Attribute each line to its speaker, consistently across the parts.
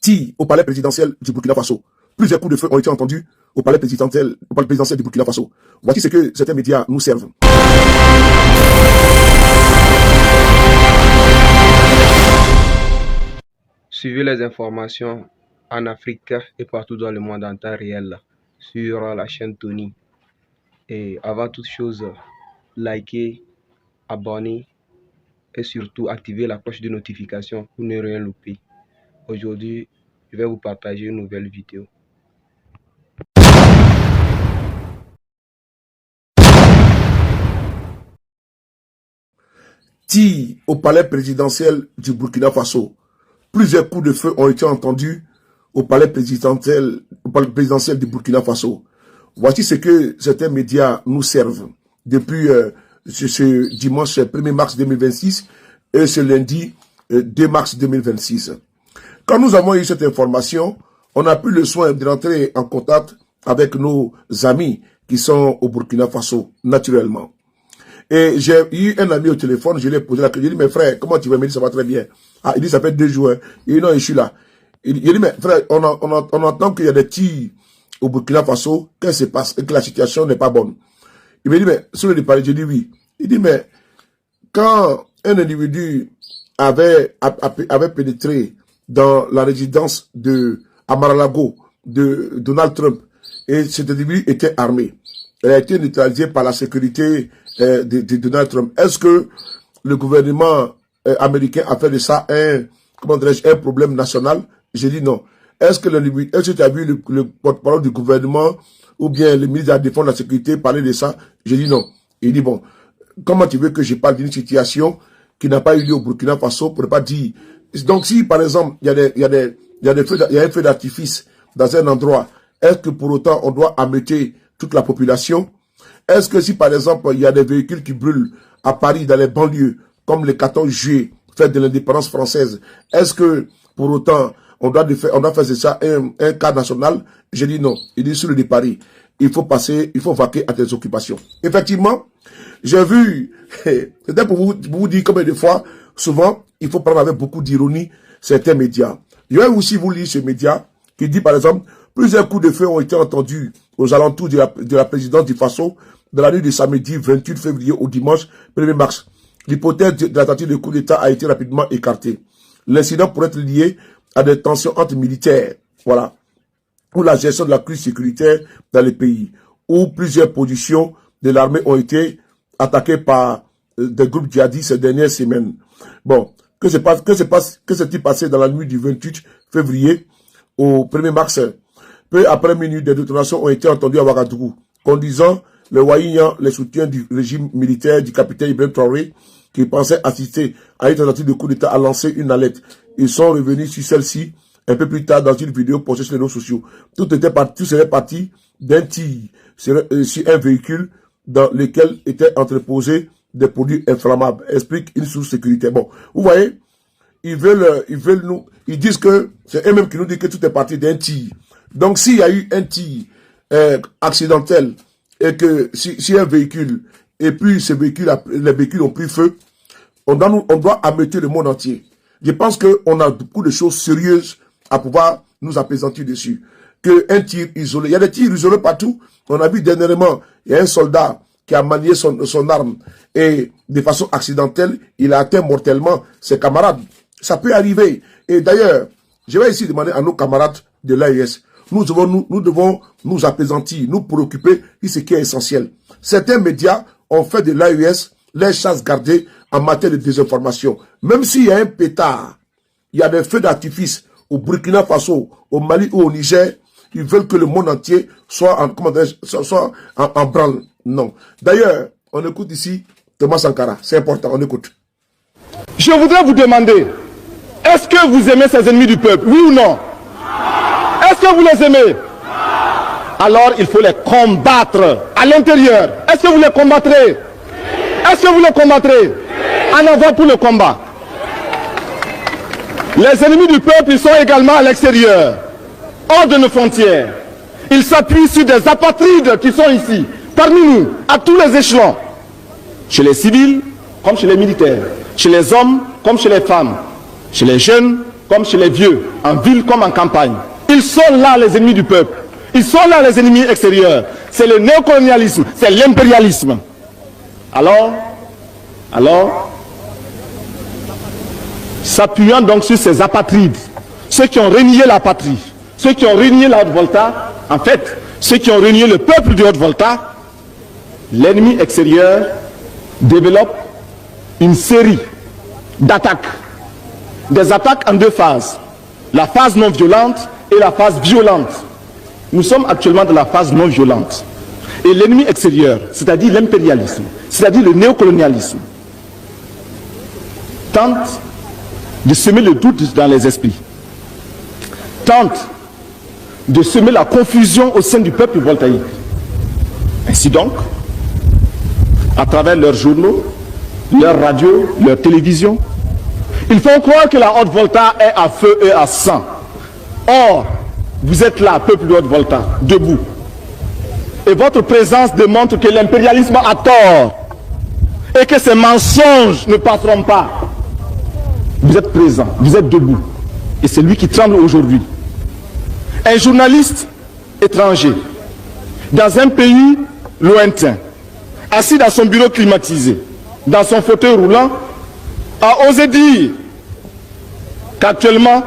Speaker 1: tire au palais présidentiel du Burkina Faso. Plusieurs coups de feu ont été entendus au palais présidentiel du Burkina Faso. Voici ce que certains médias nous servent.
Speaker 2: Suivez les informations en Afrique et partout dans le monde en temps réel sur la chaîne Tony. Et avant toute chose, likez, abonnez et surtout activez la cloche de notification pour ne rien louper. Aujourd'hui, je vais vous partager une nouvelle vidéo.
Speaker 1: Tir au palais présidentiel du Burkina Faso. Plusieurs coups de feu ont été entendus au palais présidentiel du Burkina Faso. Voici ce que certains médias nous servent depuis ce dimanche 1er mars 2026 et ce lundi 2 mars 2026. Quand nous avons eu cette information, on a pris le soin de rentrer en contact avec nos amis qui sont au Burkina Faso, naturellement. Et j'ai eu un ami au téléphone, je lui ai posé la question, j'ai dit, mais frère, comment tu vas? Il m'a dit, ça va très bien. Ah, il dit, ça fait 2 jours. Hein. Il dit, non, je suis là. Il dit, mais frère, on entend qu'il y a des tirs au Burkina Faso, qu'est-ce qui se passe et que la situation n'est pas bonne. Il m'a dit, mais sur le départ, j'ai dit oui. Il dit, mais quand un individu avait pénétré dans la résidence à Mar-a-Lago de Donald Trump et cet individu était armé, elle a été neutralisée par la sécurité de Donald Trump. Est-ce que le gouvernement américain a fait de ça un problème national? J'ai dit non. Est-ce que tu as vu le porte-parole du gouvernement ou bien le ministre de la Défense de la Sécurité parler de ça? J'ai dit non. Il dit bon, comment tu veux que je parle d'une situation qui n'a pas eu lieu au Burkina Faso pour ne pas dire... Donc si par exemple il y a un feu d'artifice dans un endroit, est-ce que pour autant on doit ameuter toute la population? Est-ce que si par exemple il y a des véhicules qui brûlent à Paris dans les banlieues, comme le 14 juillet, fête de l'indépendance française, est-ce que pour autant on doit faire ça un cas national? J'ai dit non. Il dit sur le de Paris, il faut vaquer à tes occupations. Effectivement, j'ai vu, c'était pour vous dire combien de fois, souvent, il faut prendre avec beaucoup d'ironie certains médias. Je vais aussi vous lire ce média qui dit par exemple, plusieurs coups de feu ont été entendus aux alentours de la présidence du Faso dans la nuit de samedi 28 février au dimanche 1er mars. L'hypothèse de la tentative de coup d'État a été rapidement écartée. L'incident pourrait être lié à des tensions entre militaires, voilà, ou la gestion de la crise sécuritaire dans le pays, où plusieurs positions de l'armée ont été attaquées par des groupes djihadistes ces dernières semaines. Bon, que s'est-il passé dans la nuit du 28 février au 1er mars? Peu après minuit, des détonations ont été entendues à Ouagadougou, conduisant le Ouaïan les soutiens du régime militaire du capitaine Ibrahim Traoré, qui pensait assister à une tentative de coup d'État, à lancer une alerte. Ils sont revenus sur celle-ci un peu plus tard dans une vidéo postée sur les réseaux sociaux. Tout serait parti d'un tir sur un véhicule dans lequel étaient entreposés des produits inflammables, explique une source sécuritaire. Bon, vous voyez, ils disent que c'est eux-mêmes qui nous disent que tout est parti d'un tir. Donc s'il y a eu un tir accidentel et que si un véhicule, et puis les véhicules ont pris feu, on doit ameuter le monde entier. Je pense qu'on a beaucoup de choses sérieuses à pouvoir nous apaisantir dessus. Qu'un tir isolé, il y a des tirs isolés partout. On a vu dernièrement, il y a un soldat qui a manié son arme et de façon accidentelle, il a atteint mortellement ses camarades. Ça peut arriver. Et d'ailleurs, je vais ici demander à nos camarades de l'AES, nous devons nous apaisantir, nous préoccuper de ce qui est essentiel. Certains médias ont fait de l'AES les chasses gardées en matière de désinformation. Même s'il y a un pétard, il y a des feux d'artifice au Burkina Faso, au Mali ou au Niger, ils veulent que le monde entier soit en branle. Non. D'ailleurs, on écoute ici Thomas Sankara. C'est important, on écoute.
Speaker 3: Je voudrais vous demander, est-ce que vous aimez ces ennemis du peuple, oui ou non? Est-ce que vous les aimez? Alors il faut les combattre à l'intérieur. Est-ce que vous les combattrez? Est-ce que vous les combattrez? En avant pour le combat. Les ennemis du peuple, ils sont également à l'extérieur, hors de nos frontières. Ils s'appuient sur des apatrides qui sont ici, parmi nous, à tous les échelons. Chez les civils, comme chez les militaires. Chez les hommes, comme chez les femmes. Chez les jeunes, comme comme chez les vieux, en ville comme en campagne. Ils sont là les ennemis du peuple. Ils sont là les ennemis extérieurs. C'est le néocolonialisme, c'est l'impérialisme. Alors, s'appuyant donc sur ces apatrides, ceux qui ont renié la patrie, ceux qui ont renié la Haute-Volta, en fait, ceux qui ont renié le peuple de Haute-Volta, l'ennemi extérieur développe une série d'attaques. Des attaques en deux phases. La phase non violente et la phase violente. Nous sommes actuellement dans la phase non violente. Et l'ennemi extérieur, c'est-à-dire l'impérialisme, c'est-à-dire le néocolonialisme, tente de semer le doute dans les esprits, tente de semer la confusion au sein du peuple voltaïque. Ainsi donc, à travers leurs journaux, leurs radios, leurs télévisions, ils font croire que la Haute-Volta est à feu et à sang. Or, vous êtes là, peuple de Haute-Volta, debout. Et votre présence démontre que l'impérialisme a tort et que ces mensonges ne passeront pas. Vous êtes présent, vous êtes debout. Et c'est lui qui tremble aujourd'hui. Un journaliste étranger, dans un pays lointain, assis dans son bureau climatisé, dans son fauteuil roulant, a osé dire qu'actuellement,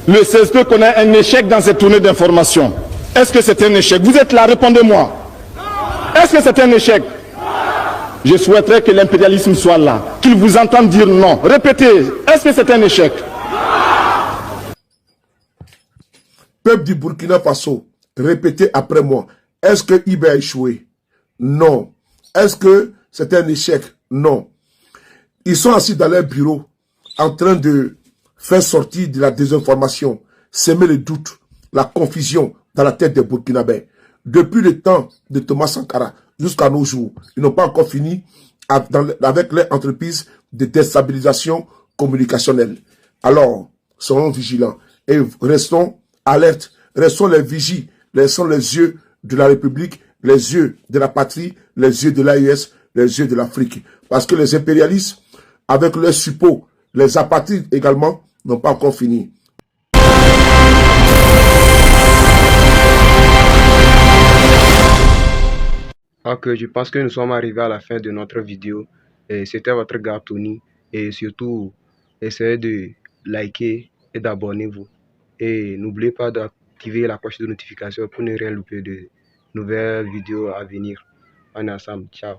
Speaker 3: le CSP connaît un échec dans cette tournée d'information. Est-ce que c'est un échec? Vous êtes là, répondez-moi. Est-ce que c'est un échec? Je souhaiterais que l'impérialisme soit là, qu'il vous entende dire non. Répétez, est-ce que c'est un échec?
Speaker 1: Peuple du Burkina Faso, répétez après moi. Est-ce que IB a échoué? Non. Est-ce que c'est un échec? Non. Ils sont assis dans leur bureau en train de faire sortir de la désinformation, semer le doute, la confusion dans la tête des Burkinabés. Depuis le temps de Thomas Sankara jusqu'à nos jours, ils n'ont pas encore fini avec leur entreprise de déstabilisation communicationnelle. Alors, soyons vigilants et restons alertes, restons les vigies, restons les yeux de la République, les yeux de la patrie, les yeux de l'AES, les yeux de l'Afrique. Parce que les impérialistes, avec leurs suppôts, les apatrides également, n'ont pas encore fini.
Speaker 2: Ok, je pense que nous sommes arrivés à la fin de notre vidéo. C'était votre gars Tony. Et surtout, essayez de liker et d'abonnez-vous. Et n'oubliez pas d'activer la cloche de notification pour ne rien louper de nouvelles vidéos à venir. On est ensemble. Ciao.